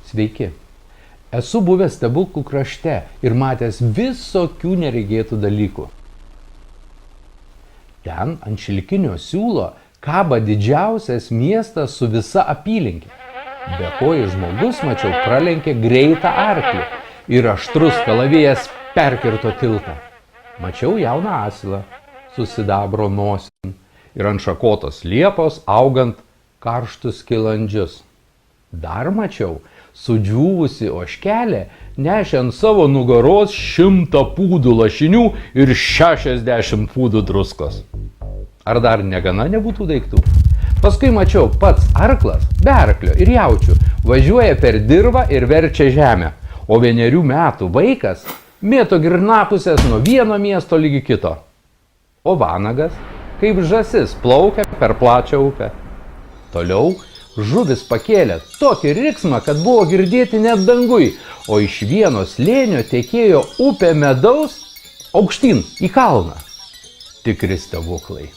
Sveiki. Esu buvęs stebuklų krašte ir matęs visokių neregėtų dalykų. Ten ant šilkinio siūlo kaba didžiausias miestas su visa apylinkė. Bekojis žmogus, mačiau, pralenkė greitą arklį ir aštrus kalavijas perkirto tiltą. Mačiau jauną asilą su sidabro nosim ir ant šakotos liepos augant karštus skilandžius. Dar mačiau sudžiūvusi ožkelė nešė ant savo nugaros 100 pūdų lašinių ir 60 pūdų druskos. Ar dar negana nebūtų daiktų? Paskui mačiau pats arklas, be arklio ir jaučių, važiuoja per dirvą ir verčia žemę, o 1 metų vaikas mėto girnapusės nuo vieno miesto lygi kito. O vanagas, kaip žąsis, plaukia per plačią upę. Toliau žuvis pakėlė tokį riksmą, kad buvo girdėti net dangui, o iš vieno slėnio tekėjo upė medaus aukštyn į kalną. Tikri stebuklai.